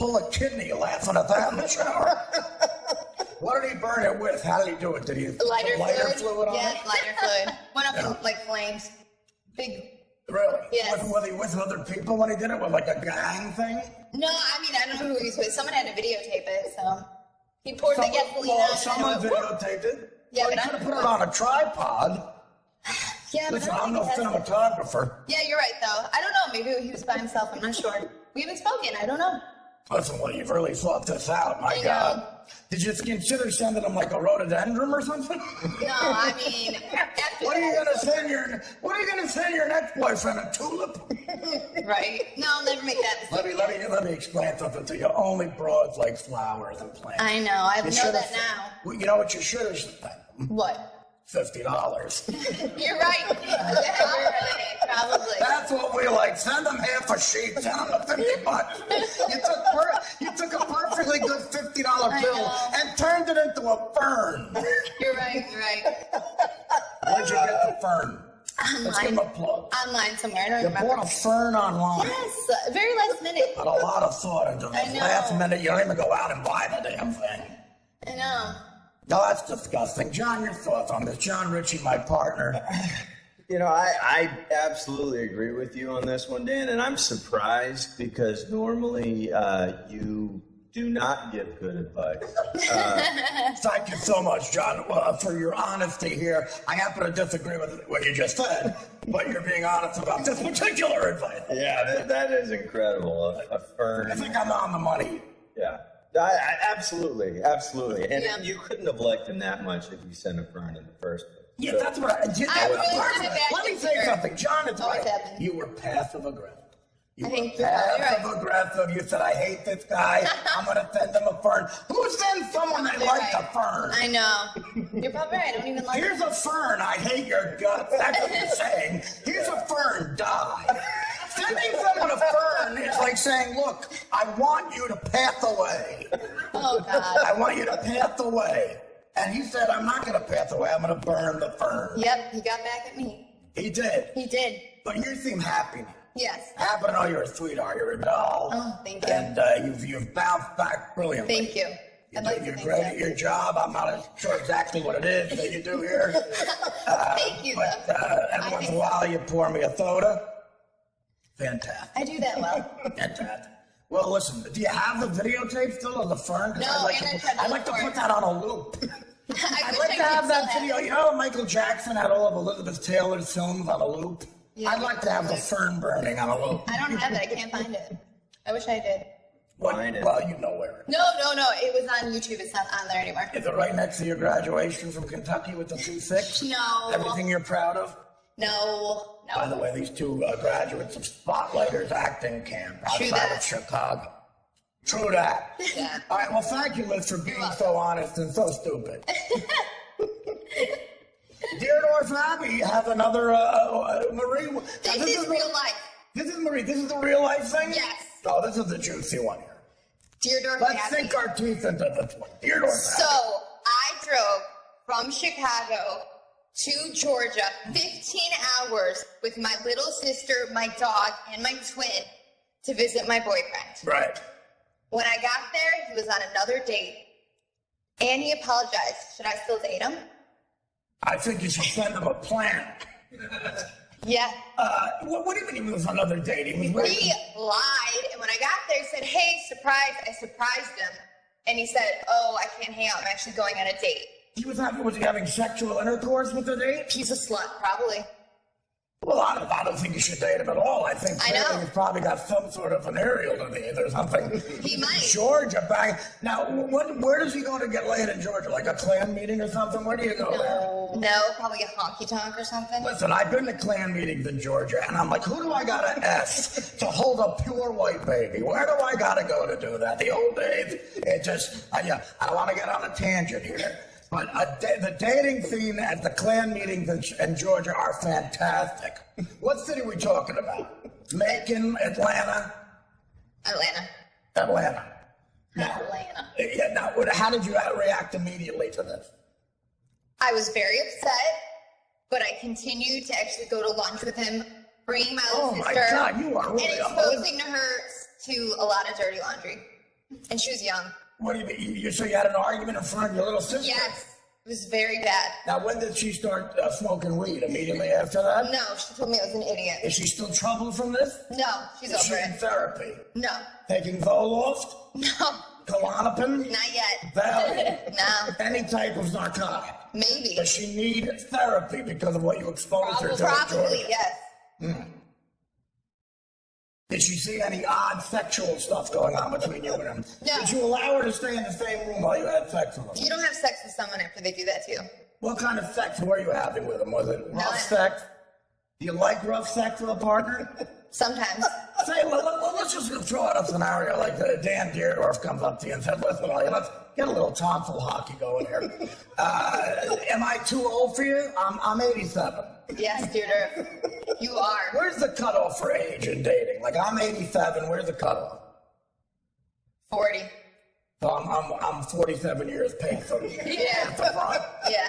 pull a kidney laughing at that in the shower. What did he burn it with? How did he do it? Did he lighter fluid on yeah, it? lighter fluid. Went up like flames. Big. Really? Yes. Was he with other people when he did it? With like a gang thing? No, I mean, I don't know who he was with. Someone had to videotape it, so he poured the gasoline on it. Someone videotaped it? Yeah, well, but he could have put it on a tripod. Yeah, but listen, I'm no cinematographer. Yeah, you're right, though. I don't know. Maybe he was by himself. I'm not sure. We haven't spoken. I don't know. Listen, well, you've really thought this out. My God. Did you consider sending him like a rhododendron or something? No, I mean, what are you gonna send your next boyfriend? A tulip? Right? No, I'll never make that mistake. Let me explain something to you. Only broads like flowers and plants. I know. I know that now. Well, you know what you should have? What? $50. You're right. Yeah, you're right. Probably. That's what we like. Send them half a sheet. Send them $50. You took a perfectly good $50 bill and turned it into a fern. You're right. You're right. Where'd you get the fern? Online. Let's give him a plug. Online somewhere. I don't remember. You bought a fern online. Yes. Very last minute. Put a lot of thought into this. Last minute, you don't even go out and buy the damn thing. I know. No, that's disgusting. John, your thoughts on this? John Ritchie, my partner. You know, I absolutely agree with you on this one, Dan, and I'm surprised because normally you do not give good advice. Thank you so much, John, for your honesty here. I happen to disagree with what you just said, but you're being honest about this particular advice. Yeah, that is incredible. A fern. I think I'm on the money. Yeah. Absolutely. And you couldn't have liked him that much if you sent a fern in the first place. Yeah, that's what let me say something. John, it's right. Happened. You were passive aggressive. I think you're right. Aggressive. You said, I hate this guy. I'm going to send him a fern. Who sends someone that likes a fern? I know. You're probably right. I don't even like Here's a fern. I hate your guts. That's what you're saying. Here's a fern. Die. Sending someone a fern is like saying, look, I want you to pass away. Oh, God. I want you to pass away. And he said, I'm not going to pass away. I'm going to burn the fern. Yep, he got back at me. He did. He did. But you seem happy now. Yes. Happy to know you're a sweetheart. You're a doll. Oh, thank you. And you've bounced back brilliantly. Thank you. You're great at your job. I'm not sure exactly what it is that you do here. Thank you, but every once in a while you pour me a soda. Fantastic. I do that well. Fantastic. Well, listen, do you have the videotape still of the fern? No, I'd like to put that on a loop. I'd like to have that video. You know, Michael Jackson had all of Elizabeth Taylor's films on a loop. Yeah, I'd like to have the fern burning on a loop. I don't have it. I can't find it. I wish I did. Well, you know where. No. It was on YouTube. It's not on there anymore. Is it right next to your graduation from Kentucky with the 2.6? No. Everything you're proud of? No. By the way, these two graduates of Spotlighters acting camp outside of Chicago. True that. Yeah. All right, well, thank you, Liz, for being so honest and so stupid. Deardorff Abbey has another Marie. This is real life. This is Marie. This is the real life thing? Yes. Oh, this is the juicy one here. Deardorff Let's Abbey. sink our teeth into this one. Deardorff So, Abbey. I drove from Chicago to Georgia 15 hours with my little sister, my dog, and my twin to visit my boyfriend. Right. When I got there, he was on another date, and he apologized. Should I still date him? I think you should send him a plan. Yeah. What do you mean he was on another date? He lied, and when I got there, he said, hey, surprise. I surprised him, and he said, oh, I can't hang out. I'm actually going on a date. Was he having sexual intercourse with the date? He's a slut, probably. Well, I don't think you should date him at all. I think he's probably got some sort of an aerial disease or something. He might. Georgia, now, where does he go to get laid in Georgia? Like a Klan meeting or something? Where do you go there? No, probably a honky tonk or something. Listen, I've been to Klan meetings in Georgia, and I'm like, who do I got to ask to hold a pure white baby? Where do I got to go to do that? The old days, I don't want to get on a tangent here. But the dating scene at the Klan meetings in Georgia are fantastic. What city are we talking about? Macon, Atlanta? Atlanta. Yeah, now, how did you react immediately to this? I was very upset, but I continued to actually go to lunch with him, bringing my little sister. Oh my God, you are really and exposing her to a lot of dirty laundry. And she was young. What do you mean? So you had an argument in front of your little sister? Yes. It was very bad. Now, when did she start smoking weed? Immediately after that? No, she told me I was an idiot. Is she still troubled from this? No, she's Is she over in it. therapy? No. Taking Zoloft? No. Klonopin? Not yet. Valium? No. Any type of narcotic? Maybe. Does she need therapy because of what you exposed her to? Probably, yes. Did she see any odd sexual stuff going on between you and him? No. Did you allow her to stay in the same room while you had sex with him? You don't have sex with someone after they do that to you. What kind of sex were you having with him? Was it rough None. sex? Do you like rough sex with a partner? Sometimes. Say, let's just throw out a scenario like Dan Deerdorf comes up to you and says, listen, let's get a little tonsil hockey going here. Am I too old for you? I'm 87. Yes, Deirdre. You are. Where's the cutoff for age in dating? Like, I'm 87. Where's the cutoff? 40. So I'm 47 years past. So Yeah. at the front. Yeah.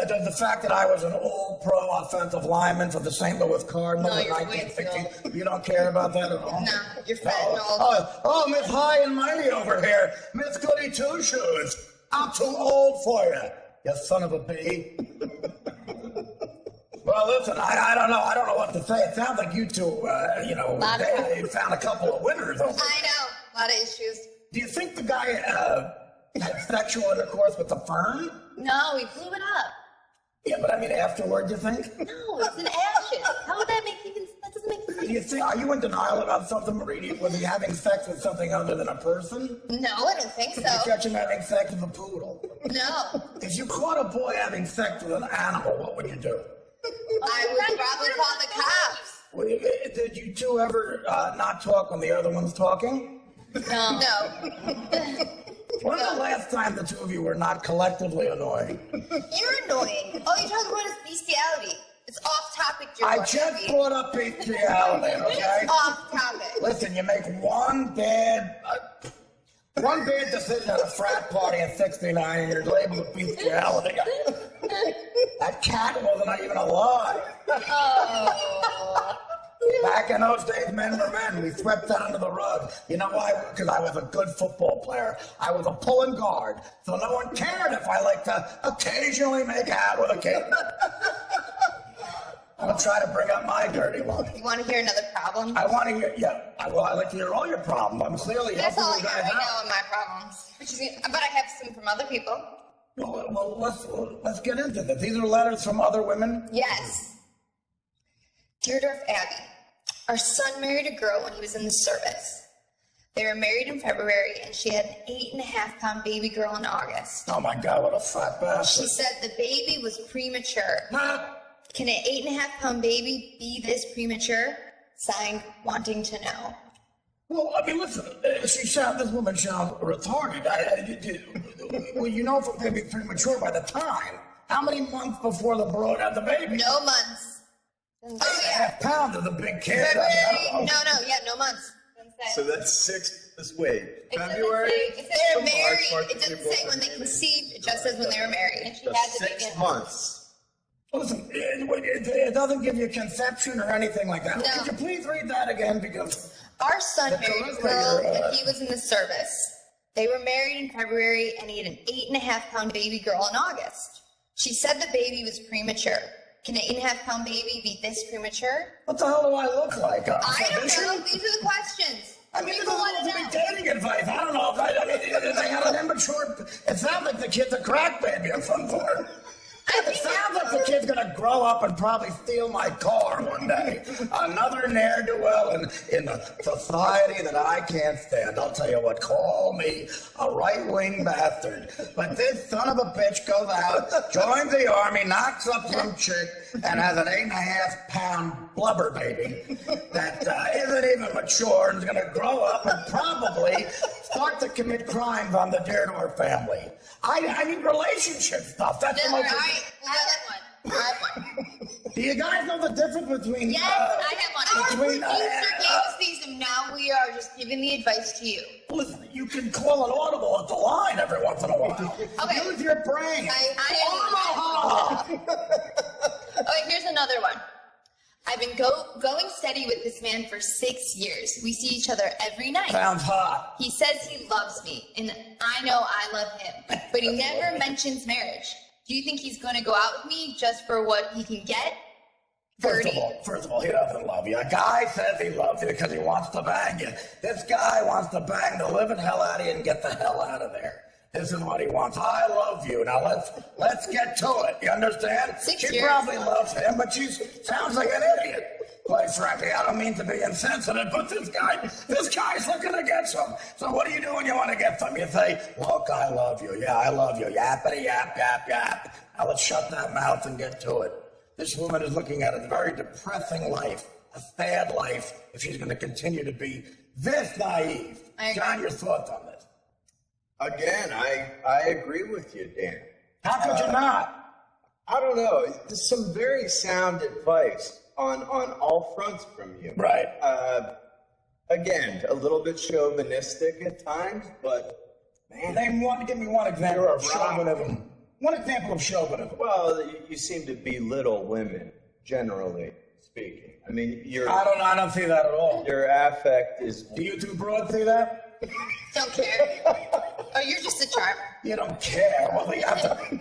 Does the fact that I was an all pro offensive lineman for the St. Louis Cardinals No, in you're way 1916, you don't care about that at all? No, you're fat and old. Oh, Miss High and Mighty over here. Miss Goody Two Shoes. I'm too old for you. You son of a bee. Well, listen, I don't know. I don't know what to say. It sounds like you two, they found a couple of winners over there. I know. A lot of issues. Do you think the guy had sexual intercourse with the fern? No, we blew it up. Yeah, but I mean afterward, you think? No, it's in ashes. How would that that doesn't make sense. Do you think, are you in denial about something, Marie? Was he having sex with something other than a person? No, I don't think Did you so. catch him having sex with a poodle? No. If you caught a boy having sex with an animal, what would you do? I would probably call the cops. Did you two ever not talk when the other one's talking? No. When's the last time the two of you were not collectively annoying? You're annoying. All you talk about is bestiality. It's off topic, Joe. I just brought up bestiality, okay? It's off topic. Listen, you make one bad decision at a frat party at 69 and you're labeled with bestiality. That cat wasn't even alive. Oh. Back in those days, men were men. We swept that under the rug. You know why? Because I was a good football player. I was a pulling guard, so no one cared if I liked to occasionally make out with a kid. I'm going to try to bring up my dirty one. You want to hear another problem? I want to hear, I like to hear all your problems. I'm clearly That's helping all I you got guys right out. now in my problems. But I have some from other people. Well, let's get into this. These are letters from other women? Yes. Deardorff Abbey. Our son married a girl when he was in the service. They were married in February, and she had an 8.5-pound baby girl in August. Oh my God, what a fat bastard. She said the baby was premature. Huh? Can an 8.5-pound baby be this premature? Signed, wanting to know. Well, I mean, listen, this woman sounds retarded. Well, you know if it could be premature by the time. How many months before the broad had the baby? No months. 8.5 pounds is a big kid. February. No months. So that's February. It said March, married. It doesn't say when they conceived. It just says when they were married. And she had the baby. 6 months. Listen, it doesn't give you conception or anything like that. No. Could you please read that again? Because Our son That's married a terrific. girl when he was in the service. They were married in February, and he had an 8.5-pound baby girl in August. She said the baby was premature. Can an 8.5-pound baby be this premature? what the hell do I look like? I don't know. These are the questions. I mean, this People is want supposed to to be know. dating advice. I don't know if they had an immature. It sounds like the kid's a crack baby of some sort. It sounds like the kid's gonna grow up and probably steal my car one day. Another ne'er-do-well in the society that I can't stand. I'll tell you what, call me a right-wing bastard. But this son of a bitch goes out, joins the army, knocks up some chick, and has an 8.5-pound blubber baby that isn't even mature and is gonna grow up and probably start to commit crimes on the Deardorff family. I need relationship stuff. That's the No, all most. right. I have one. Do you guys know the difference between? Yes, I have one. Our between, producer gave us these, and now we are just giving the advice to you. Listen, you can call an audible at the line every once in a while. Okay. Use your brain. I Omaha. Okay, here's another one. I've been going steady with this man for 6 years. We see each other every night. Sounds hot. He says he loves me, and I know I love him, but he never mentions marriage. Do you think he's going to go out with me just for what he can get? First of all, he doesn't love you. A guy says he loves you because he wants to bang you. This guy wants to bang the living hell out of you and get the hell out of there. This is what he wants. I love you. Now let's get to it. You understand? 6 She years. probably loves him, but she sounds like an idiot. Quite frankly, I don't mean to be insensitive, but this guy's looking to get some. So what do you do when you want to get some? You say, look, I love you. Yeah, I love you. Yappity yap, yap, yap. Now let's shut that mouth and get to it. This woman is looking at a very depressing life, a sad life, if she's going to continue to be this naive. John, your thoughts on this? Again, I agree with you, Dan. How could you not? I don't know. There's some very sound advice on all fronts from you. Right. Again, a little bit chauvinistic at times, but man, Give me one example of chauvinism. One example of chauvinism. well, you seem to belittle women, generally speaking. I mean, I don't see that at all. your affect is. Do you two broads see that? Don't care. Oh, you're just a charmer. You don't care. Well, you have to.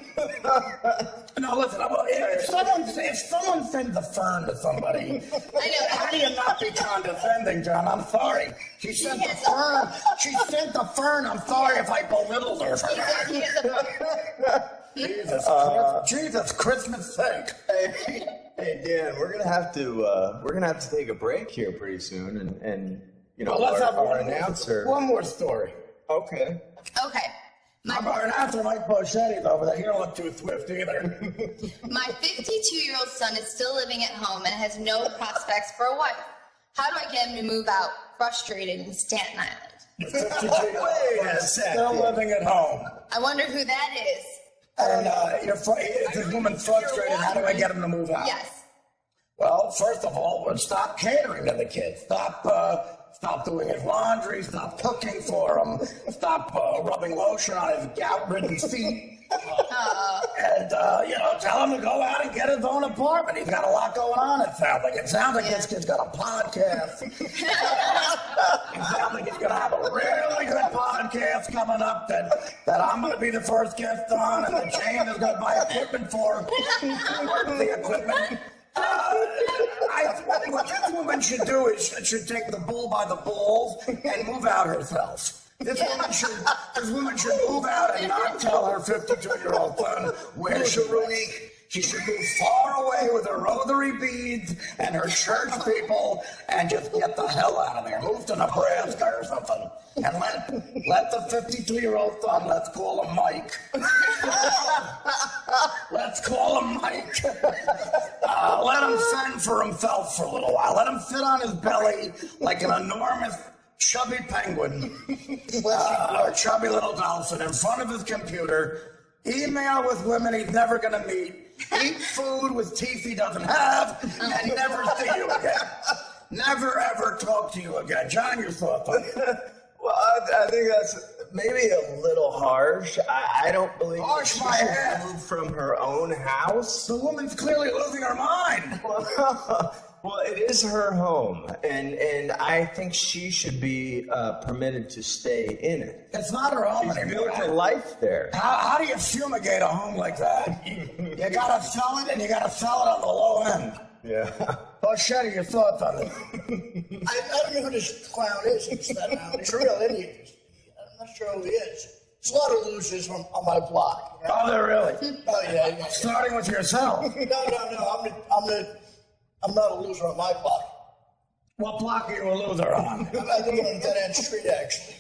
No, listen. If someone sends a fern to somebody, I know. how do you not be condescending, John? I'm sorry. She sent the fern. She sent the fern. I'm sorry if I belittled her for that. He is a Jesus Christmas sake. Hey, Dan, we're gonna have to take a break here pretty soon, and Well, let's have our announcer. one more story. Okay. Okay. Our announcer, Mike Bochetti's over there. He don't look too swift either. My 52-year-old son is still living at home and has no prospects for a wife. How do I get him to move out, frustrated in Staten Island? Wait a second. Still living at home. I wonder who that is. And if this woman's frustrated, how do I get him to move out? Yes. Well, first of all, stop catering to the kids. Stop doing his laundry. Stop cooking for him. Stop rubbing lotion on his gout-ridden feet. And tell him to go out and get his own apartment. He's got a lot going on. It sounds like this kid's got a podcast. It sounds like he's gonna have a really good podcast coming up that I'm gonna be the first guest on, and that Jane is gonna buy equipment for. The equipment. What this woman should do is should take the bull by the balls and move out herself. This woman should move out and not tell her 52-year-old son where she is. She should move far away with her rosary beads and her church people and just get the hell out of there. Move to Nebraska or something. And let the 52-year-old son, let's call him Mike. Let's call him Mike. Let him fend for himself for a little while. Let him sit on his belly like an enormous chubby penguin or chubby little dolphin in front of his computer. Email with women he's never going to meet. Eat food with teeth he doesn't have, and never see you again. Never ever talk to you again. John, your thoughts on it? Well, I think that's maybe a little harsh. I don't believe Harsh she my should ass. move from her own house. The woman's clearly losing her mind. Well, it is her home, and I think she should be permitted to stay in it. It's not her home She's anymore. built a life there. How do you fumigate a home like that? You gotta sell it, and you gotta sell it on the low end. Yeah. Shetty, your thoughts on it? I don't know who this clown is in Staten Island. He's a real idiot. I'm not sure who he is. There's a lot of losers on my block. You know? Oh, they're really? Oh yeah. Starting with yourself. No. I'm not a loser on my block. What block are you a loser on? I live on Dead End Street, actually.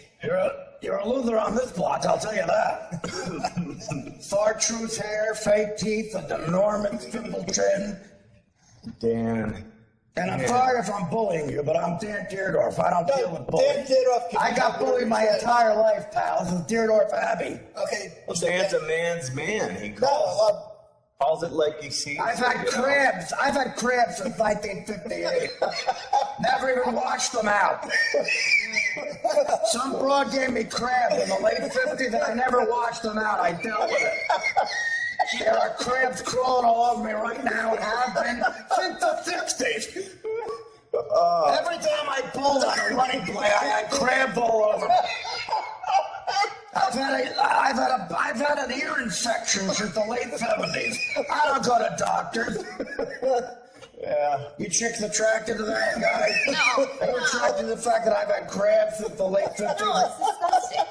You're a loser on this block, I'll tell you that. Far truth hair, fake teeth, an enormous triple chin. Dan. And I'm sorry if I'm bullying you, but I'm Dan Deerdorf. I don't deal with bullying. Dan Deerdorf. I got bullied my entire life, pal. This is Deerdorf Abbey. Okay. Well, Dan's a man's man. He No, calls it like he sees I've it, had you know? crabs. I've had crabs since 1958. Never even washed them out. Some broad gave me crabs in the late 50s and I never washed them out. I dealt with it. There are crabs crawling all over me right now and have been since the 60s. Every time I pulled on a running play, I had crabs all over me. I've had an ear infection since the late 70s. I don't go to doctors. Yeah. You chicks attracted to that guy? No. Are you attracted to the fact that I've had crabs since the late 50s? No, it's disgusting.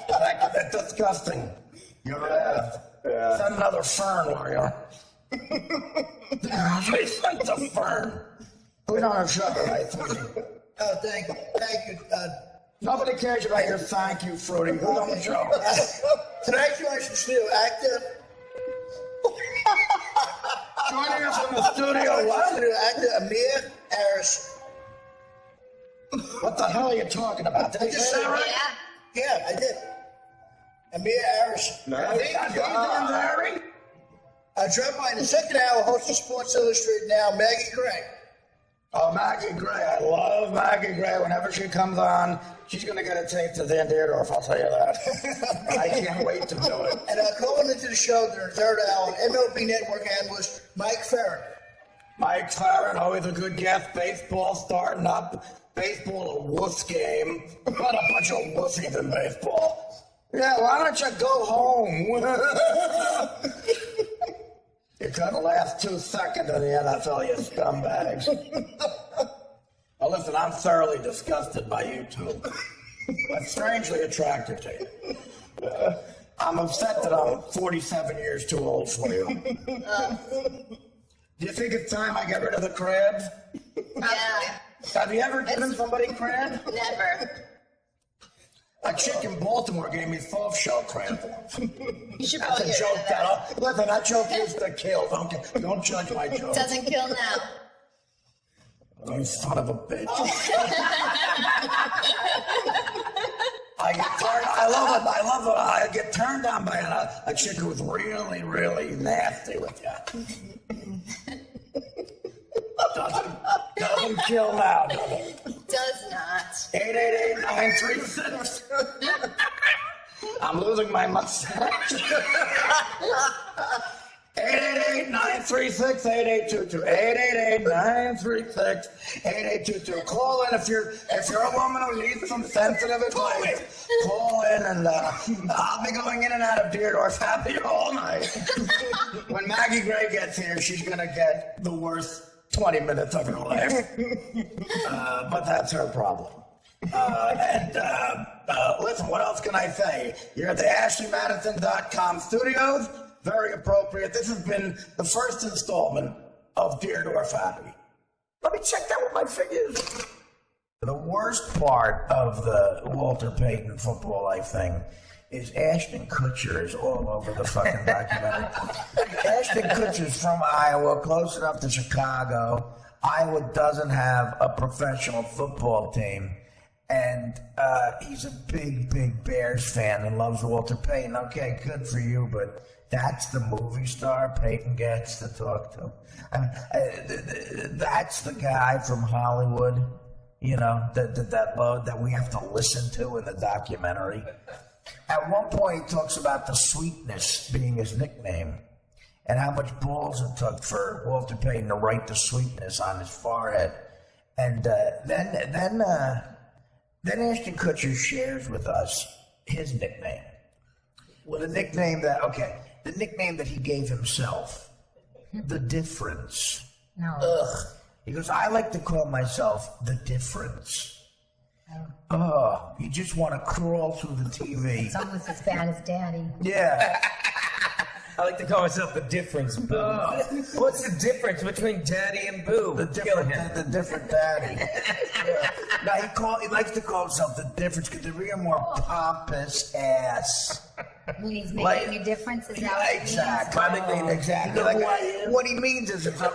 That's disgusting. You're right. Yeah. Send another fern, warrior. Send the fern. Who's on our show tonight? Oh, thank you. Nobody cares about your thank you, Fruity. Who's on the show? Tonight's show, still actor. Joining us in the studio, what? Actor Amir Harris. What the hell are you talking about? Did I say that right? Yeah, I did. Amir Harris. Larry? Dropped by in the second hour, host of Sports Illustrated now, Maggie Gray. Oh, Maggie Gray. I love Maggie Gray. Whenever she comes on, she's going to get a taste of Van Deerdorf, I'll tell you that. I can't wait to do it. And calling into the show during the third hour, MLB Network analyst Mike Farron. Mike Farron, always a good guest. Baseball starting up. Baseball, a wuss game. What a bunch of wussies in baseball. Yeah, why don't you go home? You got the last 2 seconds of the NFL, you scumbags. Well, listen, I'm thoroughly disgusted by you two. I'm strangely attracted to you. I'm upset that I'm 47 years too old for you. Do you think it's time I get rid of the crabs? Yeah. Have you ever given somebody crab? Never. A chick in Baltimore gave me soft shell crab. You should That's probably a get joke. rid of that. Listen, that joke used to kill. Don't judge my joke. Doesn't kill now. You son of a bitch. I love it. I get turned on by a chick who's really, really nasty with you. Doesn't kill now, does it? Does not. 888-936. I'm losing my mustache. 888-936-8822. 888-936-8822. Call in if you're a woman who needs some sensitive advice. Call in and I'll be going in and out of Deerdorf Happy all night. When Maggie Gray gets here, she's gonna get the worst 20 minutes of her life. But that's her problem. Listen, what else can I say? You're at the AshleyMadison.com studios. Very appropriate. This has been the first installment of Deerdorf Happy. Let me check that with my figures. The worst part of the Walter Payton football life thing is Ashton Kutcher is all over the fucking documentary. Ashton Kutcher's from Iowa, close enough to Chicago. Iowa doesn't have a professional football team. And he's a big, big Bears fan and loves Walter Payton. Okay, good for you, but that's the movie star Payton gets to talk to. That's the guy from Hollywood, you know, that we have to listen to in the documentary. At one point, he talks about the sweetness being his nickname and how much balls it took for Walter Payton to write the sweetness on his forehead. And then Ashton Kutcher shares with us his nickname. Well, the nickname that he gave himself, The Difference. No. Ugh. He goes, I like to call myself The Difference. Oh, you just want to crawl through the TV. It's almost as bad as Daddy. Yeah. I like to call myself the difference boo. What's the difference between Daddy and Boo? The different daddy. Yeah. Now he likes to call himself The Difference because they're even more pompous ass. When he's making a difference, is that what it Exactly. My nickname. Exactly. You know Like, who I am? what he means is, he's one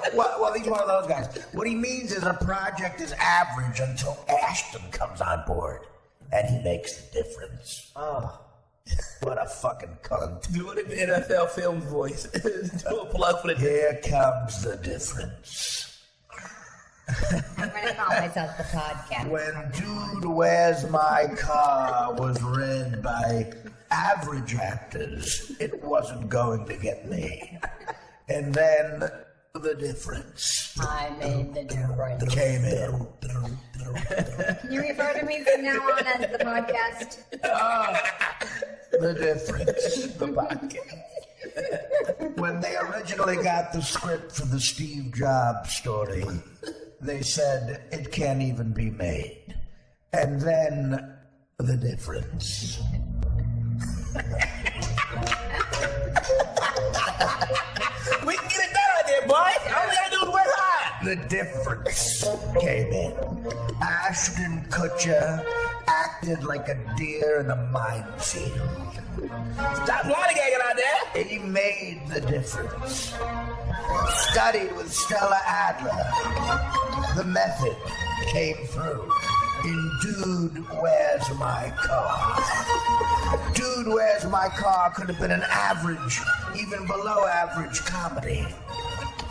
of those guys. What he means is a project is average until Ashton comes on board, and he makes the difference. Oh, what a fucking cunt! Do it in NFL film voice. Do a plug for the Here comes the difference. I'm going to call myself the podcast. When Dude, Where's My Car was read by average actors, it wasn't going to get made. And then the difference I made the difference. came in. Can you refer to me from now on as the podcast? The difference. The podcast. When they originally got the script for the Steve Jobs story, they said it can't even be made. And then the difference. We can get it done out there, boys. All we gotta do is work hard. The difference came in. Ashton Kutcher acted like a deer in a minefield. Stop lollygagging out there. He made the difference. Studied with Stella Adler. The method came through in Dude, Where's My Car? Dude, Where's My Car could have been an average, even below average comedy.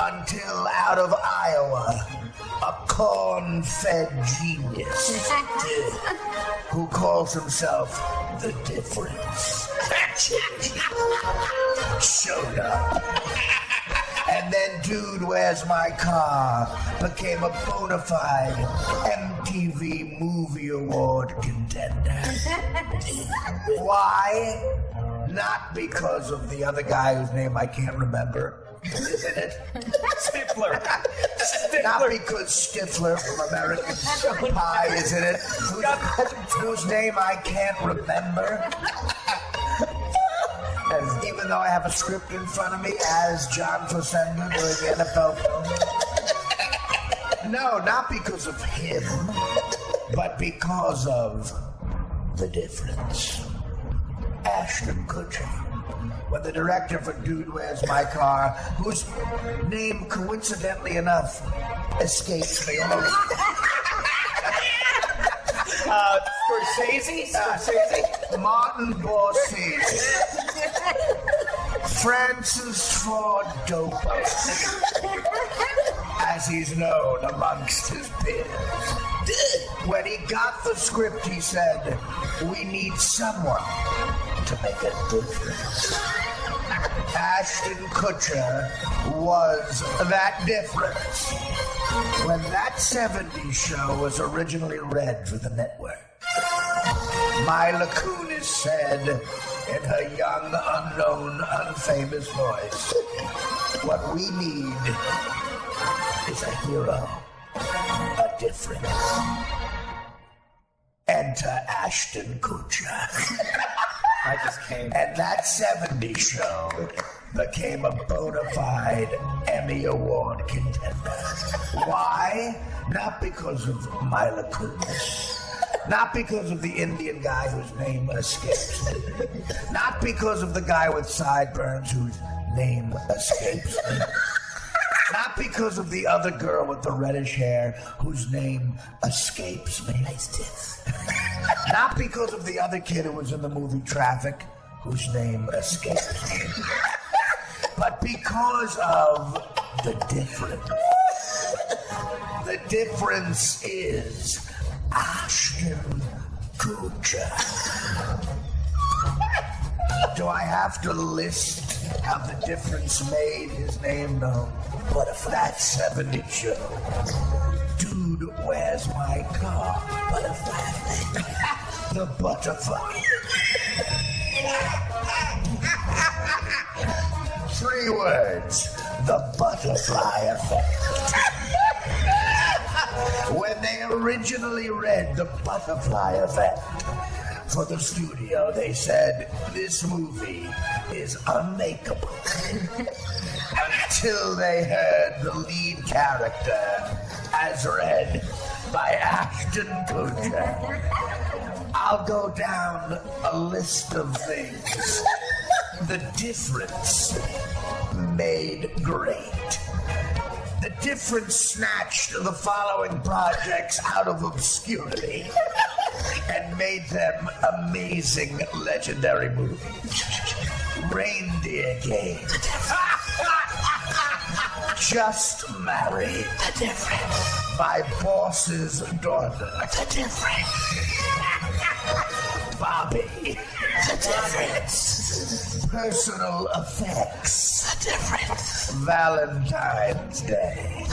Until out of Iowa, a corn-fed genius who calls himself The Difference showed up. And then Dude, Where's My Car became a bona fide MTV Movie Award contender. Why? Not because of the other guy whose name I can't remember. Isn't it? Stifler. Not because Stifler from American Pie is in it, whose name I can't remember. And even though I have a script in front of me as John Facenda doing the NFL film. No, not because of him, but because of the difference. Ashton Kutcher. When the director for Dude, Where's My Car, whose name, coincidentally enough, escapes me. Scorsese? Martin Scorsese. Francis Ford Dopus, as he's known amongst his peers. When he got the script, he said, "We need someone to make a difference." Ashton Kutcher was that difference. When that 70s show was originally read for the network, Mila Kunis said in her young, unknown, unfamous voice, "What we need is a hero, a difference. Enter Ashton Kutcher." I just came. And that 70s show became a bona fide Emmy Award contender. Why? Not because of Mila Kunis. Not because of the Indian guy whose name escapes me. Not because of the guy with sideburns whose name escapes me. Not because of the other girl with the reddish hair whose name escapes me. Not because of the other kid who was in the movie Traffic whose name escapes me. But because of the difference. The difference is Ashton Kutcher. Do I have to list how the difference made his name known? But for that 70s show, Dude, Where's My Car? Butterfly. The butterfly. 3 words. The butterfly effect. When they originally read The Butterfly Effect for the studio, they said, this movie is unmakeable. Until they heard the lead character as read by Ashton Kutcher. I'll go down a list of things the difference made great. The difference snatched the following projects out of obscurity and made them amazing, legendary movies. Reindeer Game. Just married. The difference. My boss's daughter. The difference. Bobby. The difference. Personal effects. The difference. Valentine's Day.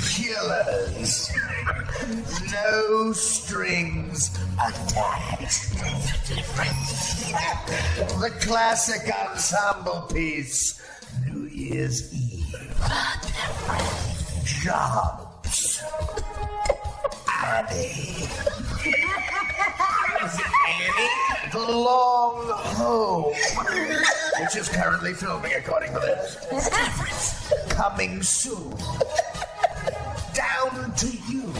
Killers. No strings attached. The difference. The classic ensemble piece. New Year's Eve. The difference. Jobs. Annie. Is it Annie? The Long Home, which is currently filming according to this. The difference. Coming soon. Down to you.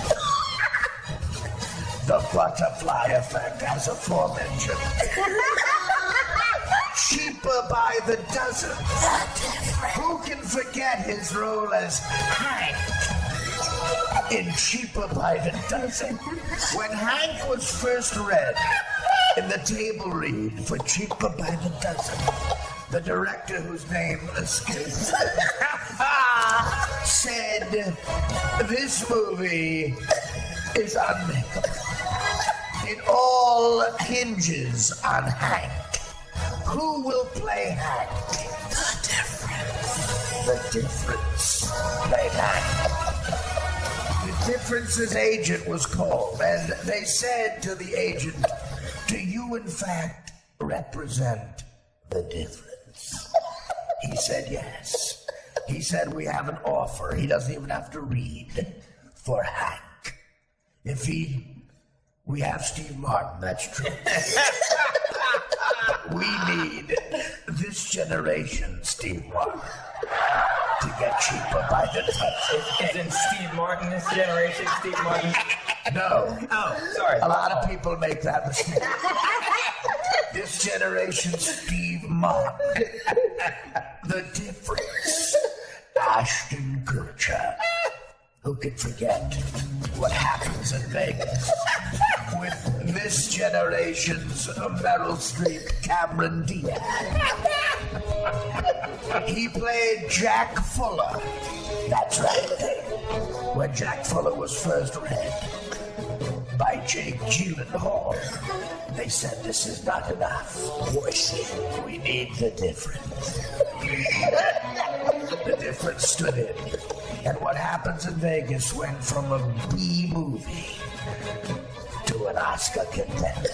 The Butterfly Effect, as aforementioned. Cheaper by the dozen. Who can forget his role as Hank in Cheaper by the Dozen? When Hank was first read in the table read for Cheaper by the Dozen, the director, whose name escapes, said, "This movie is unmakeable. It all hinges on Hank. Who will play Hank? The difference. The difference played Hank." The difference's agent was called, and they said to the agent, "Do you in fact represent the difference?" He said yes. He said, "We have an offer. He doesn't even have to read for Hank. We have Steve Martin, that's true. We need this generation Steve Martin to get Cheaper by the Dozen." Isn't Steve Martin this generation? Steve Martin? No. Oh, sorry. A lot of people make that mistake. This generation Steve Martin. The difference. Ashton Kutcher. Who could forget what happens in Vegas with this generation's Meryl Streep, Cameron Diaz? He played Jack Fuller. That's right. When Jack Fuller was first read by Jake Gyllenhaal, they said, "This is not enough. We need the difference." The difference stood in. And what happens in Vegas went from a B movie to an Oscar contender.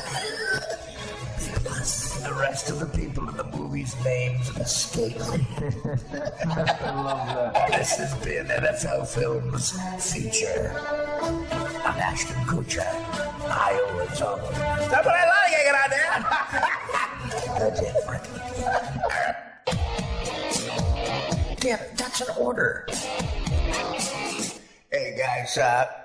The rest of the people in the movie's names escape me. I love that. This has been NFL Films feature on Ashton Kutcher. I always own. That's what I like, I get out there. The difference. Damn, that's an order. Hey guys,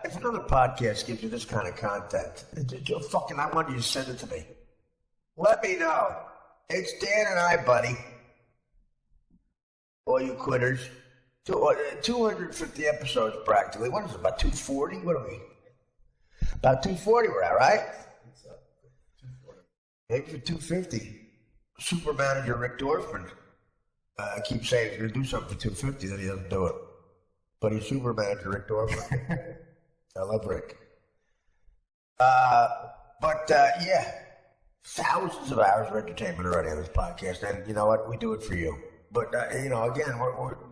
if another podcast gives you this kind of content, I want you to send it to me. Let me know. It's Dan and I, buddy. All you quitters. 250 episodes practically. What is it, about 240? What are we? About 240 we're at, right? Maybe for 250. Super manager Rick Dorfman. I keep saying he's going to do something for 250, then he doesn't do it. But he's super manager Rick Dorfman. I love Rick. Yeah, thousands of hours of entertainment already on this podcast, and you know what? We do it for you. But again,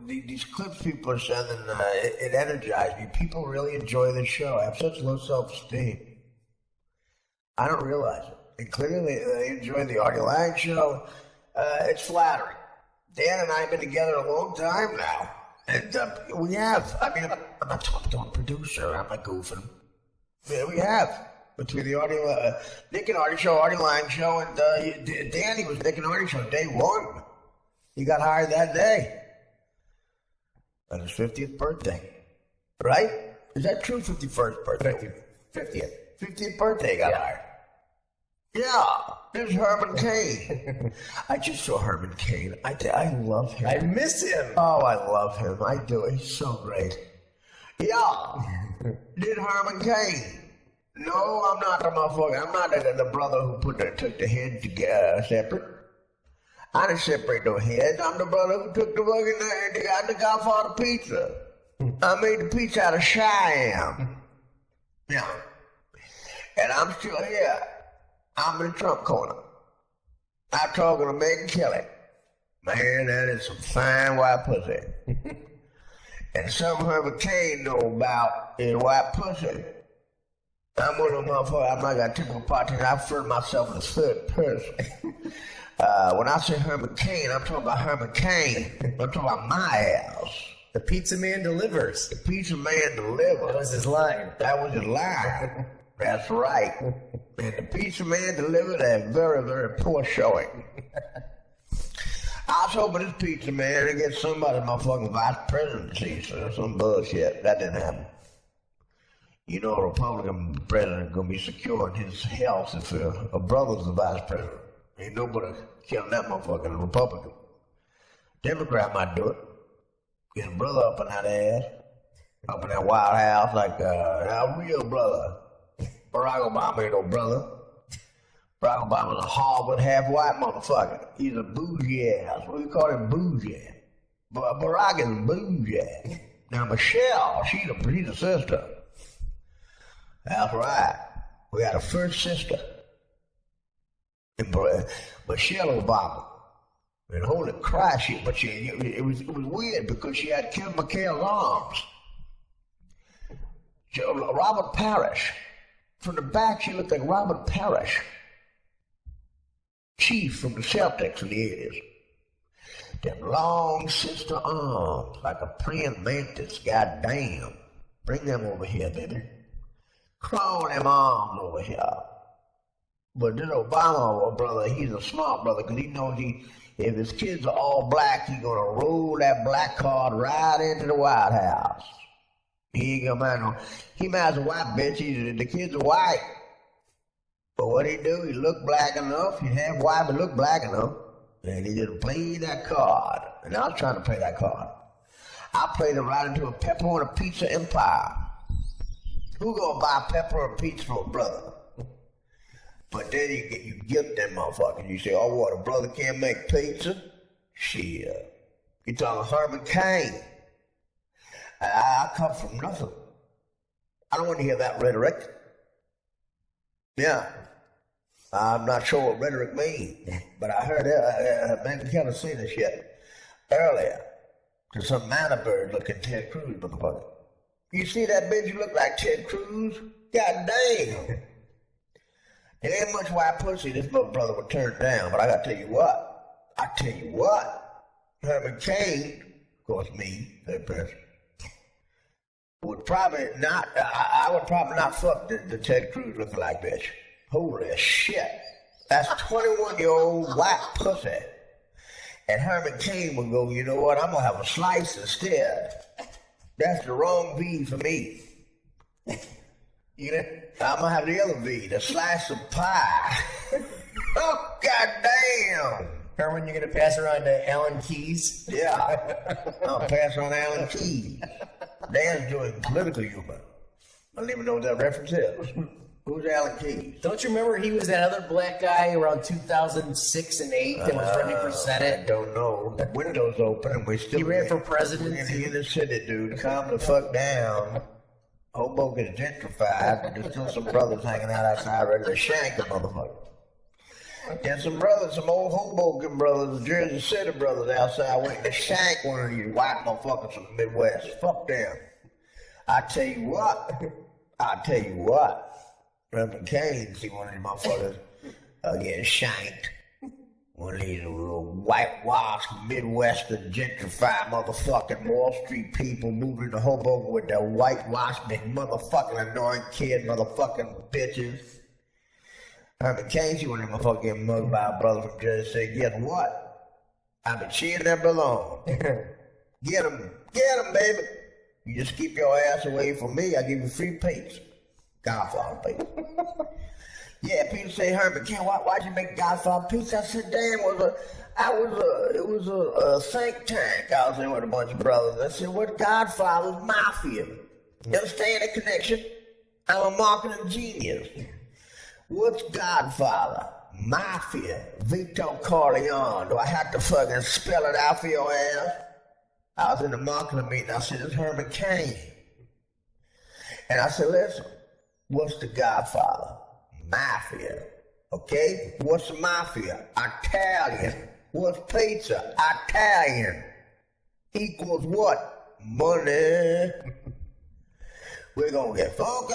these clips people are sending, it energized me. People really enjoy this show. I have such low self-esteem. I don't realize it. And clearly, they enjoy the Artie Lang show. It's flattering. Dan and I have been together a long time now. And we have. I mean, I'm not talking to a producer. I'm not goofing. Yeah, we have. Between the Nick and Artie show, Artie Lang show, and Danny was Nick and Artie show day one. He got hired that day. On his 50th birthday. Right? Is that true? 51st birthday? 50th birthday he got hired. Yeah, there's Herman Cain. I just saw Herman Cain. I love him. I miss him. Oh, I love him. I do. He's so great. Yeah, did Herman Cain. No, I'm not the motherfucker. I'm not the brother who took the head to get separate. I didn't separate no heads. I'm the brother who took the fucking the Godfather pizza. I made the pizza out of Cheyenne. Yeah. And I'm still here. I'm in the Trump corner. I'm talking to Megyn Kelly. Man, that is some fine white pussy. And something her McCain know about is white pussy. I'm one of them motherfuckers. I'm not gonna take my part. I refer to myself as third person. When I say Herman Cain, I'm talking about Herman Cain. I'm talking about my house. The pizza man delivers. The pizza man delivers. That was his line. That was his line. That's right. And the pizza man delivered a very, very poor showing. I was hoping this pizza man to get somebody my fucking vice presidency, so some bullshit. That didn't happen. You know, a Republican president gonna be secure in his health if a brother's the vice president. Ain't nobody killing that motherfucker in a Republican. Democrat might do it. Get a brother up in that ass, up in that White House like a real brother. Barack Obama ain't no brother. Barack Obama's a Harvard half-white motherfucker. He's a bougie ass. What do you call him, bougie? Barack is bougie. Now Michelle, she's a sister. That's right. We got a first sister. Michelle Obama. And holy Christ, it was weird because she had Kim McHale's arms. Robert Parrish. From the back, she looked like Robert Parrish. Chief from the Celtics in the 80s. Them long sister arms, like a praying mantis, goddamn. Bring them over here, baby. Crawl them arms over here. But this Obama brother, he's a smart brother because he knows if his kids are all black, he's gonna roll that black card right into the White House. He ain't gonna mind no. He marries a white bitch. The kids are white. But what he do? He look black enough. He half white, but look black enough. And he just played that card. And I was trying to play that card. I played it right into a pepperoni pizza empire. Who gonna buy pepperoni pizza for a brother? But then you get that motherfucker. You say, oh, what, a brother can't make pizza? Shit. You talking Herman Cain. I come from nothing. I don't want to hear that rhetoric. Yeah. I'm not sure what rhetoric means, but I heard Megyn Kelly say this shit earlier to some manor bird looking Ted Cruz motherfucker. You see that bitch look like Ted Cruz? God damn. It ain't much white pussy this little brother would turn down, but I gotta tell you what. Herman Cain, of course me, third person, would probably not, I would probably not fuck the Ted Cruz looking like bitch. Holy shit. That's 21-year-old white pussy. And Herman Cain would go, you know what, I'm gonna have a slice instead. That's the wrong V for me. You know, I'm gonna have the other V, the slice of pie. Oh, goddamn. Herman, you're gonna pass around to Alan Keyes? Yeah, I'll pass on Alan Keyes. Dan's doing political humor. I don't even know what that reference is. Who's Alan Keyes? Don't you remember he was that other black guy around 2006 and 8 that was running for Senate? I don't know. The window's open and we still... He ran for president. In the city, dude. Calm the fuck down. Hoboken is gentrified. There's still some brothers hanging out outside ready to shank a motherfucker. And some brothers, some old Hoboken brothers, Jersey City brothers outside waiting to shank one of these white motherfuckers from the Midwest. Fuck them. I tell you what. Reverend Cain, see one of these motherfuckers getting shanked. One of these little whitewashed, Midwestern, gentrified motherfucking Wall Street people moving to Hoboken with their whitewashed, motherfucking annoying kid, motherfucking bitches. Herman Cain, see one of them motherfuckers getting mugged by a brother from Jersey City. Guess what? I've been cheering that brother on. Get him, baby. You just keep your ass away from me, I give you free pizza. Godfather pizza. Yeah, people say, Herman Cain, why'd you make Godfather pizza? I said, damn, it was a think tank. I was in with a bunch of brothers. I said, what Godfather's mafia? You understand the connection? I'm a marketing genius. What's Godfather? Mafia, Vito Corleone. Do I have to fucking spell it out for your ass? I was in the marketing meeting. I said, it's Herman Cain. And I said, listen, what's the Godfather? Mafia. Okay? What's the Mafia? Italian. What's pizza? Italian. Equals what? Money. We're gonna get funky.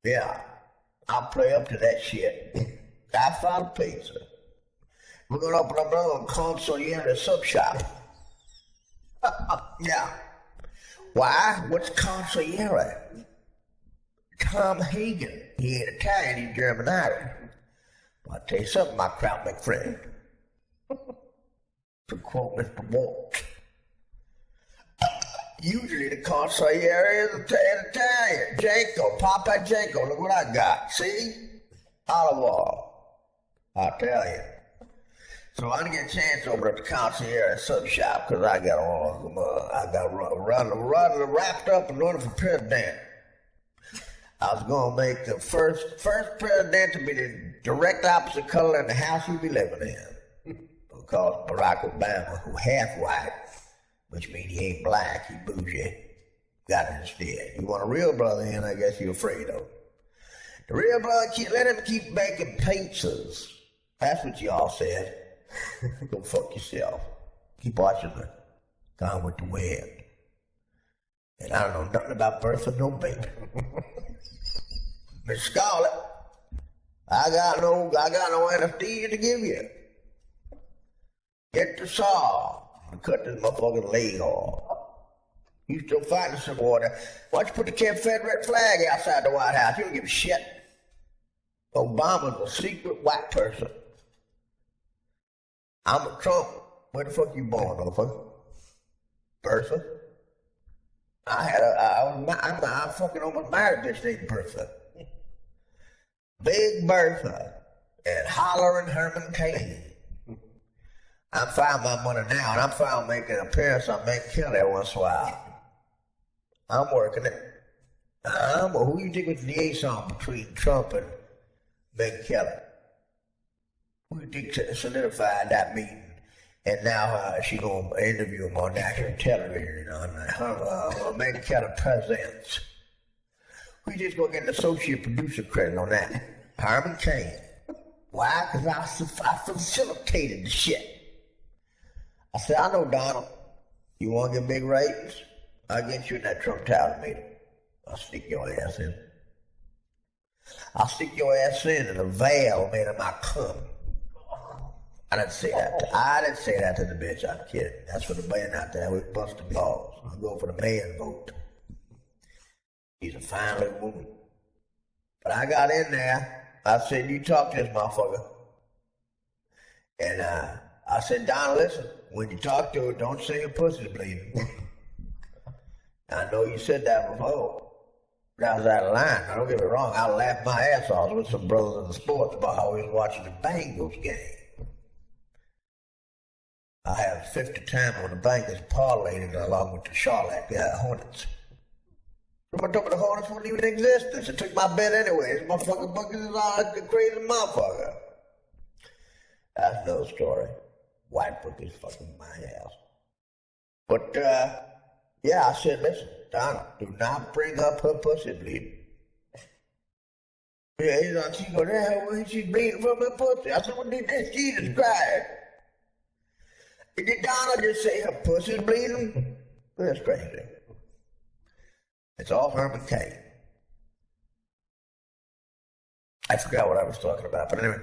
Yeah, I'll play up to that shit. Godfather pizza. We're gonna open up another consigliere sub shop. Yeah. Why? What's consigliere? Tom Hagen. He ain't Italian, he's German-Irish. I'll tell you something, my Krautnik friend. To quote Mr. Walt. Usually the consigliere is Italian. Janko, Papa Janko, look what I got. See? Olive oil. I'll tell you. So I didn't get a chance to open up the consigliere sub shop because I got wrapped up and running for president. I was going to make the first president to be the direct opposite color in the house you'd be living in. Because Barack Obama, who half white, which means he ain't black, he bougie, got it instead. You want a real brother in, I guess you're afraid of. The real brother, let him keep baking pizzas. That's what y'all said. Go fuck yourself. Keep watching the Gone with the Wind. And I don't know nothing about birth of no baby. Miss Scarlett, I got no anesthesia to give you. Get the saw and cut this motherfucking leg off. You still fighting some water. Why don't you put the Confederate flag outside the White House? You don't give a shit. Obama's a secret white person. I'm a Trump. Where the fuck you born, motherfucker? Bertha? I fucking almost married this named Bertha. Big Bertha and hollering Herman Cain. I'm fine my money now, and I'm fine making an appearance on Meg Kelly once in a while. I'm working it. Who you think was the liaison between Trump and Meg Kelly? Who you think solidified that meeting? And now she gonna interview him on national television on Meg Kelly Presents. We just gonna get an associate producer credit on that. Herman Cain. Why? Because I facilitated the shit. I said, I know, Donald, you want to get big ratings? I'll get you in that Trump Tower meeting. I'll stick your ass in. I'll stick your ass in a veil made of my cum. I didn't say that to the bitch. I'm kidding. That's for the man out there with busted balls. I'll go for the man vote. She's a fine little woman. But I got in there. I said, you talk to this motherfucker. And I said, Donald, listen, when you talk to her, don't say your pussy's bleeding. I know you said that before. That was out of line. Now, don't get me wrong. I laughed my ass off with some brothers in the sports about how we was watching the Bengals game. I had a 50 time when the Bengals parlayed it along with the Charlotte Hornets. Someone told me the Hornets wouldn't even exist. They took my bet anyway. This motherfucking bucket is all like a crazy motherfucker. That's another story. White book is fucking my house. But, yeah, I said, listen, Donald, do not bring up her pussy bleeding. Yeah, he's on, she goes, yeah, she's bleeding from her pussy. I said, what did this Jesus Christ? Did Donald just say her pussy's bleeding? That's crazy. It's all Herman Cain. I forgot what I was talking about, but anyway.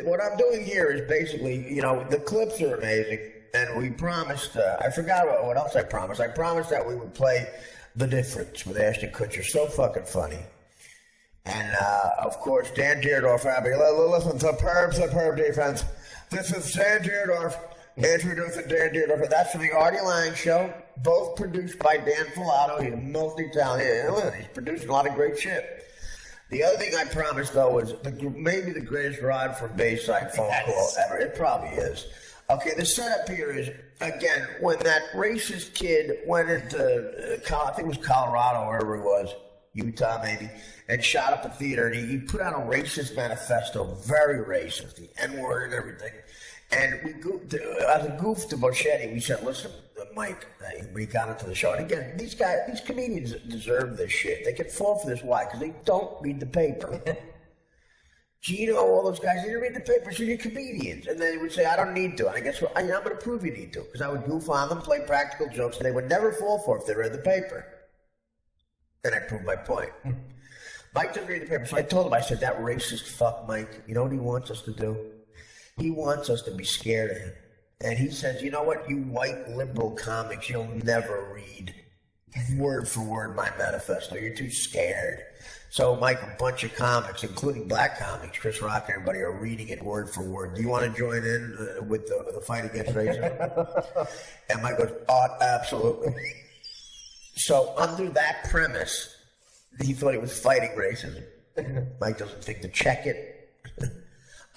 What I'm doing here is basically, the clips are amazing, and we promised, I forgot what else I promised. I promised that we would play The Difference with Ashton Kutcher. So fucking funny. And, of course, Dan Dierdorf, listen, superb defense. This is Dan Dierdorf, introducing Dan Dierdorf, and that's for the Artie Lang Show, both produced by Dan Filato. He's a multi-talented, he's producing a lot of great shit. The other thing I promised, though, was maybe the greatest ride from Bayside phone call ever. It probably is. Okay, the setup here is, again, when that racist kid went into, I think it was Colorado, wherever he was, Utah maybe, and shot up a theater, and he put out a racist manifesto, very racist, the N-word and everything. And we goofed, as a goof to Boschetti, we said, listen, Mike, we got into the show. And again, these comedians deserve this shit. They can fall for this. Why? Because they don't read the paper. Gino, all those guys, they didn't read the paper, so you're comedians. And they would say, I don't need to. And I guess I'm going to prove you need to. Because I would goof on them, play practical jokes, and they would never fall for it if they read the paper. Then I proved my point. Mike doesn't read the paper. So I told him, I said, that racist fuck, Mike, you know what he wants us to do? He wants us to be scared of him. And he says, you know what, you white liberal comics, you'll never read word for word my manifesto. You're too scared. So, Mike, a bunch of comics, including black comics, Chris Rock and everybody, are reading it word for word. Do you want to join in with the fight against racism? And Mike goes, oh, absolutely. So, under that premise, he thought he was fighting racism. Mike doesn't think to check it.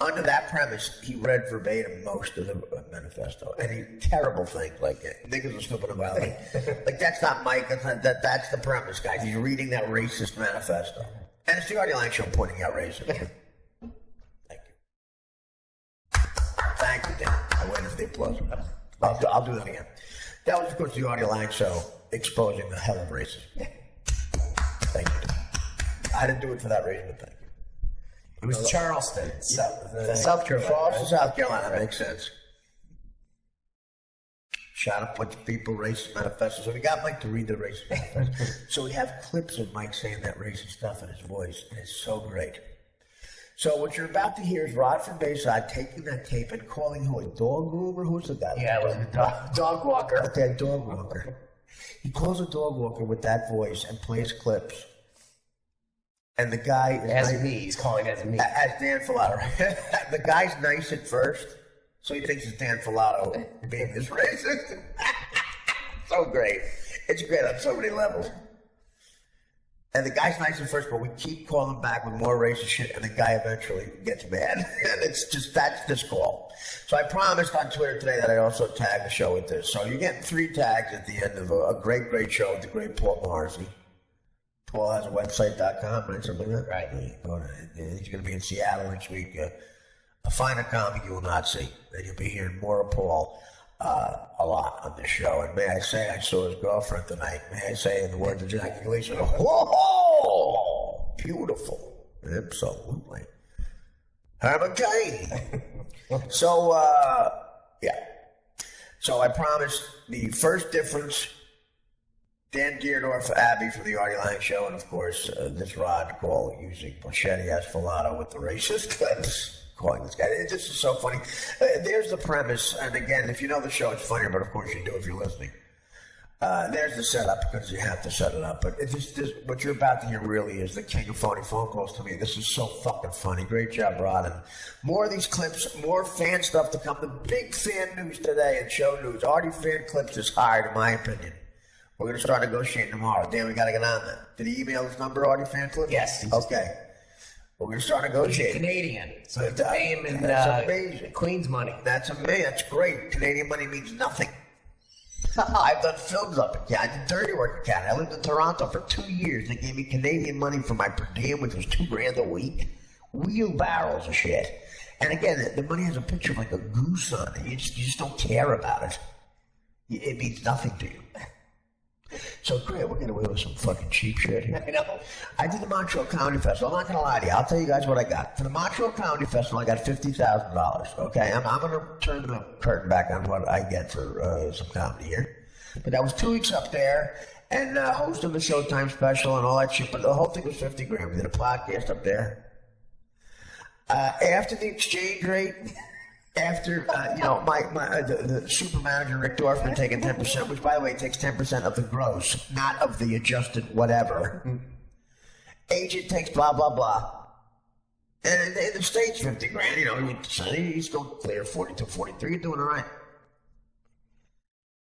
Under that premise, he read verbatim most of the manifesto, and he terrible things like niggas are stupid about it. Like that's not Mike. That's the premise, guys. He's reading that racist manifesto, and it's the Artie Lang Show pointing out racism. Thank you, Dan. I waited for the applause. I'll do that again. That was, of course, the Artie Lang Show exposing the hell of racism. Thank you. I didn't do it for that reason, but thank you. It was Charleston, South Carolina. South Carolina, makes sense. Shot up a bunch of people, racist manifesto. So we got Mike to read the racist manifesto. So we have clips of Mike saying that racist stuff in his voice, and it's so great. So what you're about to hear is Rod from Bayside taking that tape and calling who, a dog groomer? Who's the guy? Yeah, it was a dog walker. Okay, dog walker. He calls a dog walker with that voice and plays clips. And the guy is as me, he's calling as me. As Dan Filato. The guy's nice at first, so he thinks it's Dan Filato being this racist. So great. It's great on so many levels. And the guy's nice at first, but we keep calling back with more racist shit, and the guy eventually gets mad. And it's just, that's this call. So I promised on Twitter today that I also tag the show with this. So you're getting 3 tags at the end of a great, great show with the great Paul Marcy. Paul has a website.com, right? Something like that. Right. He's going to be in Seattle next week. A finer comic you will not see. And you'll be hearing more of Paul a lot on this show. And may I say, I saw his girlfriend tonight. May I say, in the words of Jackie Gleason, whoa, beautiful. Absolutely. Herman. So, yeah. So I promised the first difference. Dan Deerdorf, Abby from the Artie Lang Show, and of course, this Rod call using Boschetti as Filato with the racist clips, calling this guy. This is so funny. There's the premise, and again, if you know the show, it's funnier, but of course you do if you're listening. There's the setup, because you have to set it up. But what you're about to hear really is the king of phony phone calls to me. This is so fucking funny. Great job, Rod. And more of these clips, more fan stuff to come. The big fan news today and show news. Artie fan clips is hard, in my opinion. We're going to start negotiating tomorrow. Dan, we got to get on that. Did he email his number, Artie Fan Club? Yes. Okay. We're going to start negotiating. Canadian. So it's pay him in Queen's money. That's amazing. That's great. Canadian money means nothing. I've done films up in Canada. I did dirty work in Canada. I lived in Toronto for 2 years. They gave me Canadian money for my per diem, which was $2,000 a week. Wheelbarrows of shit. And again, the money has a picture of like a goose on it. You just don't care about it. It means nothing to you. So great, we're getting away with some fucking cheap shit here. I know. I did the Montreal Comedy Festival. I'm not going to lie to you. I'll tell you guys what I got. For the Montreal Comedy Festival, I got $50,000. Okay, I'm going to turn the curtain back on what I get for some comedy here. But that was 2 weeks up there, and hosting the Showtime special and all that shit. But the whole thing was $50,000. We did a podcast up there. After the exchange rate... After, the super manager, Rick Dorfman, taking 10%, which, by the way, takes 10% of the gross, not of the adjusted whatever. Agent takes blah, blah, blah. And in the States, $50,000, he's still clear, 42, 43, you're doing all right.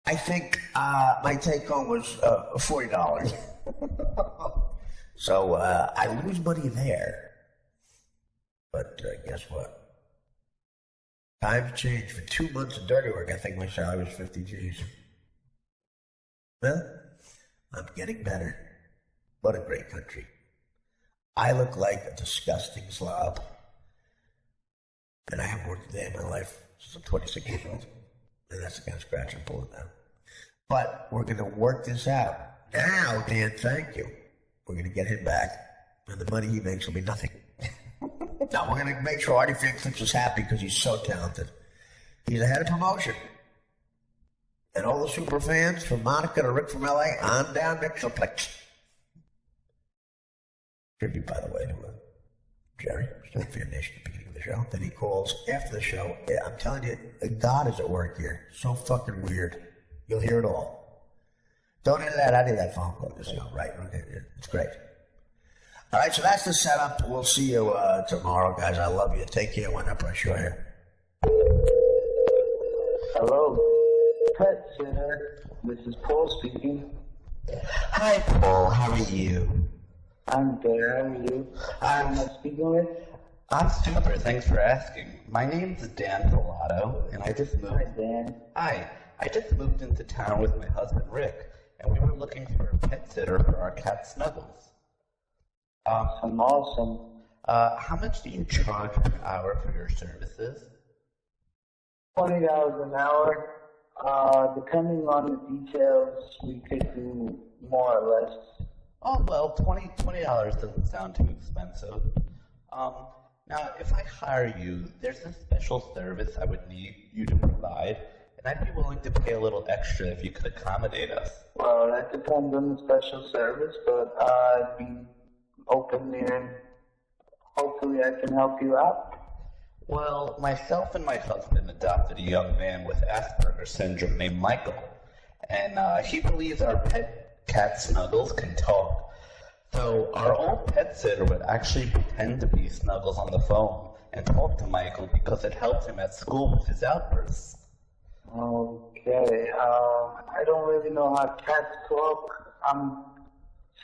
I think my take home was $40. So I lose money there. But guess what? Times changed. For 2 months of dirty work, I think my salary was 50 G's. Well, I'm getting better. What a great country. I look like a disgusting slob. And I haven't worked a day in my life since I'm 26 years old. And that's against scratch and pull it down. But we're going to work this out. Now, Dan, thank you. We're going to get him back. And the money he makes will be nothing. Now, we're going to make sure Artie Quitter is happy because he's so talented. He's ahead of promotion. And all the super fans, from Monica to Rick from LA, on down Metroplex. Tribute, by the way, to Jerry, Stone Fan Nation at the beginning of the show. Then he calls after the show. Yeah, I'm telling you, God is at work here. So fucking weird. You'll hear it all. Don't edit that out of that phone call. Just go, right? Okay, it's great. All right, so that's the setup. We'll see you tomorrow, guys. I love you. Take care. When I brush your hair. Hello, Pet Center. This is Paul speaking. Hi, Paul. How are you? I'm good. How are you? I'm speaking with. I'm super. Thanks for asking. My name's Dan Pilato, and I just moved. Hi, Dan. Hi. I just moved into town with my husband, Rick, and we were looking for a pet sitter for our cat Snuggles. Awesome. How much do you charge per hour for your services? $20 an hour. Depending on the details, we could do more or less. Oh, well, $20 doesn't sound too expensive. Now, if I hire you, there's a special service I would need you to provide, and I'd be willing to pay a little extra if you could accommodate us. Well, that depends on the special service, but I'd be open there, and hopefully I can help you out. Well, myself and my husband adopted a young man with Asperger's syndrome named Michael, and he believes our pet cat Snuggles can talk. So our old pet sitter would actually pretend to be Snuggles on the phone and talk to Michael because it helped him at school with his outbursts. Okay, I don't really know how cats talk. I'm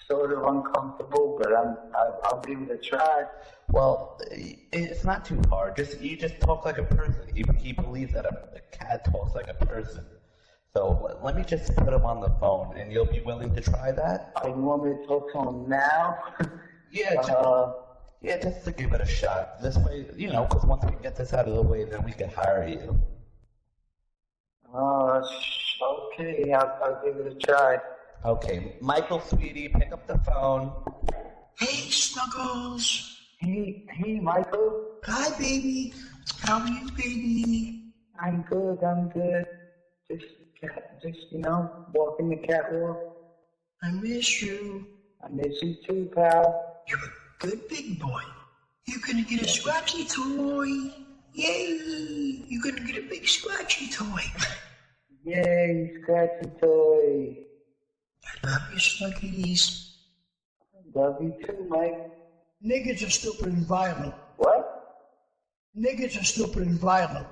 sort of uncomfortable, but I'll give it a try. Well, it's not too hard. You just talk like a person. He believes that a cat talks like a person. So let me just put him on the phone, and you'll be willing to try that? You want me to talk to him now? Yeah, just to give it a shot. This way, because once we get this out of the way, then we can hire you. Okay, I'll give it a try. Okay, Michael, sweetie, pick up the phone. Hey, Snuggles. Hey, Michael. Hi, baby. How are you, baby? I'm good. Just walking the catwalk. I miss you. I miss you too, pal. You're a good big boy. You're gonna get a scratchy toy. Yay! You're gonna get a big scratchy toy. Yay, scratchy toy. I love you, Snuggies. Love you too, Mike. Niggas are stupid and violent. What? Niggas are stupid and violent.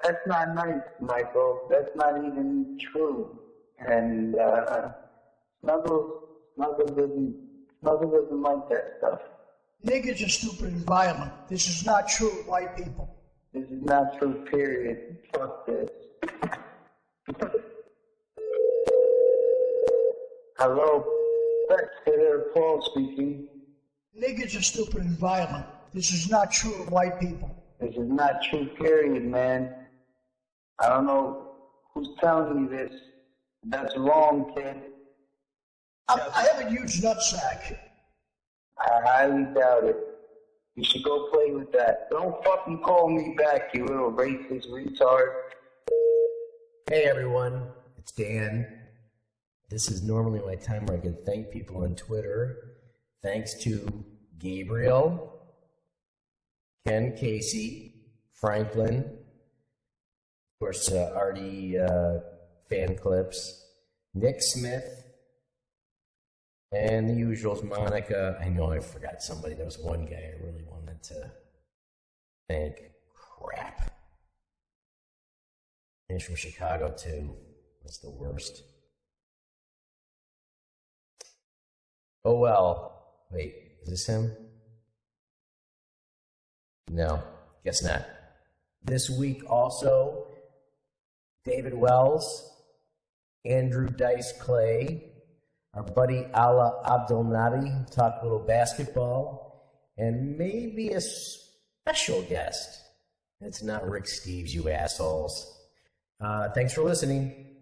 That's not nice, Michael. That's not even true. And Snuggles doesn't like that stuff. Niggas are stupid and violent. This is not true, white people. This is not true, period. Fuck this. Hello, Pet Sitter Paul speaking. Niggas are stupid and violent. This is not true, white people. This is not true, period, man. I don't know who's telling you this. That's wrong, kid. I have a huge nutsack. I highly doubt it. You should go play with that. Don't fucking call me back, you little racist retard. Hey everyone, it's Dan. This is normally my time where I can thank people on Twitter. Thanks to Gabriel, Ken Casey, Franklin, of course, Artie fan clips, Nick Smith, and the usuals, Monica. I know I forgot somebody. There was one guy I really wanted to thank. Crap. He's from Chicago, too. That's the worst. Oh, well. Wait, is this him? No, guess not. This week also, David Wells, Andrew Dice Clay, our buddy Ala Abdelnadi, talk a little basketball, and maybe a special guest. It's not Rick Steves, you assholes. Thanks for listening.